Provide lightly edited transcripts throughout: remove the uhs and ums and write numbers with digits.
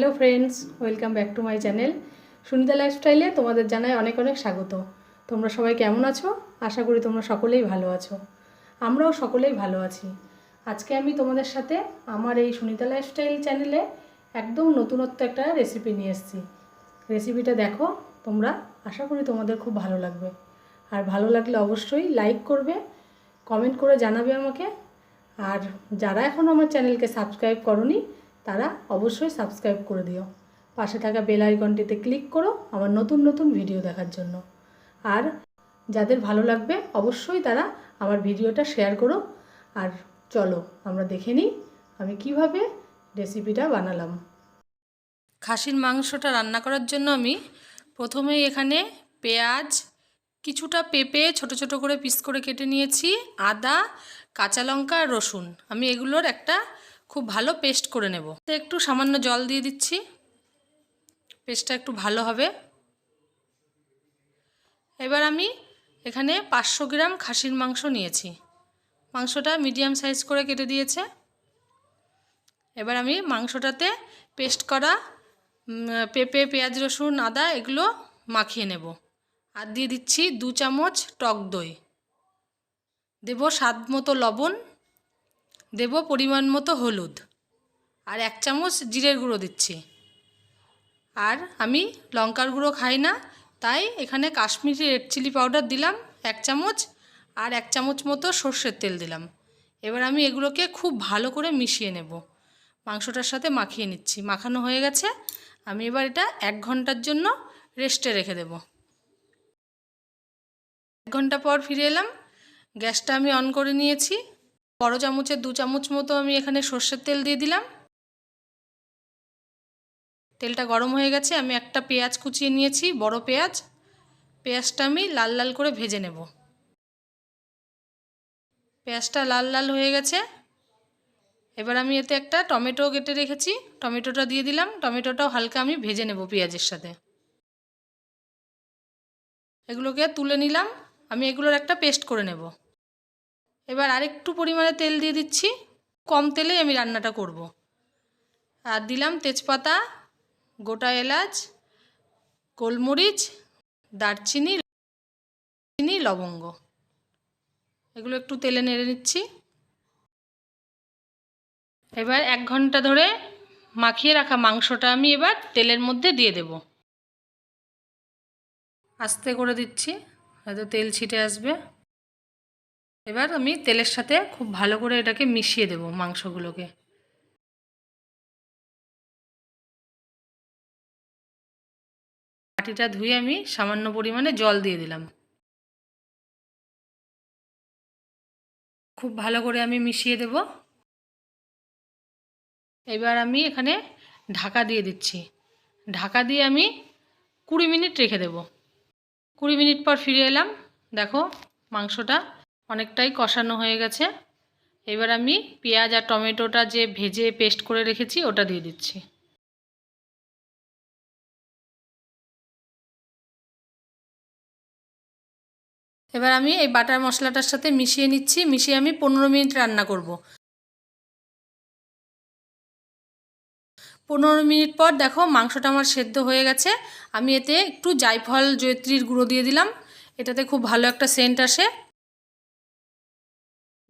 Hello friends welcome back to my channel Sunita लाइफस्टाइले तुम्हादेर जानाई अनेक अनेक स्वागत। तोमरा सबाई केमन आछो? आशा करी तोमरा सकलेई भालो आछो। आमराओ सकलेई भालो आछि। आजके आमी तोमादेर साथे आमार एई सुनीता लाइफस्टाइल चैनेले एकदम नतुनत्व एकटा रेसिपि निये एसेछि। रेसिपिटा देखो तोमरा, आशा करी तोमादेर खूब भालो लागबे। आर भालो लागले अवश्यई लाइक करबे, कमेंट करे जानाबे आमाके। আর যারা এখন আমার চ্যানেলকে সাবস্ক্রাইব করোনি তারা অবশ্যই সাবস্ক্রাইব করে দিও। পাশে থাকা বেল আইকনটিতে ক্লিক করো আমার নতুন নতুন ভিডিও দেখার জন্য। আর যাদের ভালো লাগবে অবশ্যই তারা আমার ভিডিওটা শেয়ার করো। আর চলো আমরা দেখে নিই আমি কিভাবে রেসিপিটা বানালাম। খাসির মাংসটা রান্না করার জন্য আমি প্রথমেই এখানে পেঁয়াজ, কিছুটা পেঁপে ছোট ছোট করে পিস করে কেটে নিয়েছি, আদা, কাঁচা লঙ্কা আর রসুন আমি এগুলোর একটা খুব ভালো পেস্ট করে নেব। তো একটু সামান্য জল দিয়ে দিচ্ছি, পেস্টটা একটু ভালো হবে। এবার আমি এখানে 500 গ্রাম খাসির মাংস নিয়েছি, মাংসটা মিডিয়াম সাইজ করে কেটে দিয়েছে। এবার আমি মাংসটাতে পেস্ট করা পেঁপে, পেঁয়াজ, রসুন, আদা এগুলো মাখিয়ে নেব। আর দিয়ে দিচ্ছি 2 চামচ টক দই, দেব স্বাদ মতো লবণ, দেব পরিমাণ মতো হলুদ, আর 1 চামচ জিরের গুঁড়ো দিচ্ছি। আর আমি লঙ্কার গুঁড়ো খাই না, তাই এখানে কাশ্মীরি রেড চিলি পাউডার দিলাম 1 চামচ, আর 1 চামচ মতো সর্ষের তেল দিলাম। এবার আমি এগুলোকে খুব ভালো করে মিশিয়ে নেব, মাংসটার সাথে মাখিয়ে নিচ্ছি। মাখানো হয়ে গেছে, আমি এবার এটা 1 ঘন্টার জন্য রেস্টে রেখে দেব। 1 ঘন্টা পর ফিরে এলাম। গ্যাসটা আমি অন করে নিয়েছি। বড় চামচের 2 চামচ মতো আমি এখানে সর্ষের তেল দিয়ে দিলাম। তেলটা গরম হয়ে গেছে, আমি একটা পেঁয়াজ কুচিয়ে নিয়েছি, বড় পেঁয়াজ। পেঁয়াজটা আমি লাল লাল করে ভেজে নেব। পেঁয়াজটা লাল লাল হয়ে গেছে। এবার আমি এতে একটা টমেটো কেটে রেখেছি, টমেটোটা দিয়ে দিলাম। টমেটোটাও হালকা আমি ভেজে নেব পেঁয়াজের সাথে। এগুলোকে তুলে নিলাম, আমি এগুলোর একটা পেস্ট করে নেব। এবার আরেকটু পরিমাণে তেল দিয়ে দিচ্ছি, কম তেলেই আমি রান্নাটা করব। আর দিলাম তেজপাতা, গোটা এলাচ, গোলমরিচ, দারচিনি, লবঙ্গ। এগুলো একটু তেলে নেড়ে নিচ্ছি। এবার 1 ঘন্টা ধরে মাখিয়ে রাখা মাংসটা আমি এবার তেলের মধ্যে দিয়ে দেব। আস্তে করে দিচ্ছি, হয়তো তেল ছিটে আসবে। এবার আমি তেলের সাথে খুব ভালো করে এটাকে মিশিয়ে দেব মাংসগুলোকে। বাটিটা ধুয়ে আমি সামান্য পরিমাণে জল দিয়ে দিলাম। খুব ভালো করে আমি মিশিয়ে দেব। এবার আমি এখানে ঢাকা দিয়ে দিচ্ছি। ঢাকা দিয়ে আমি 20 মিনিট রেখে দেব। 20 মিনিট পর ফিরে এলাম। দেখো মাংসটা অনেকটাই কষানো হয়ে গেছে। এবার আমি পেঁয়াজ আর টমেটোটা যে ভেজে পেস্ট করে রেখেছি ওটা দিয়ে দিচ্ছি। এবার আমি এই বাটার মশলাটার সাথে মিশিয়ে নিচ্ছি। মিশিয়ে আমি 15 মিনিট রান্না করব। 15 মিনিট পর দেখো মাংসটা আমার সেদ্ধ হয়ে গেছে। আমি এতে একটু জায়ফল, জয়িত্রীর গুঁড়ো দিয়ে দিলাম, এটাতে খুব ভালো একটা সেন্ট আসে।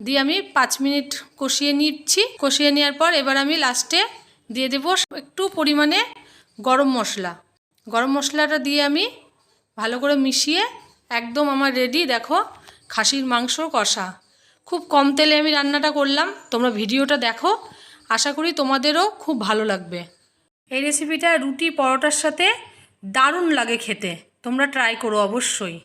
দিয়ে আমি 5 মিনিট কষিয়ে নিচ্ছি। কষিয়ে নেওয়ার পর এবার আমি লাস্টে দিয়ে দেব একটু পরিমাণে গরম মশলা। গরম মশলাটা দিয়ে আমি ভালো করে মিশিয়ে একদম আমার রেডি। দেখো খাসির মাংস কষা। খুব কম তেলে আমি রান্নাটা করলাম। তোমরা ভিডিওটা দেখো, আশা করি তোমাদেরও খুব ভালো লাগবে। এই রেসিপিটা রুটি, পরোটার সাথে দারুণ লাগে খেতে। তোমরা ট্রাই করো অবশ্যই।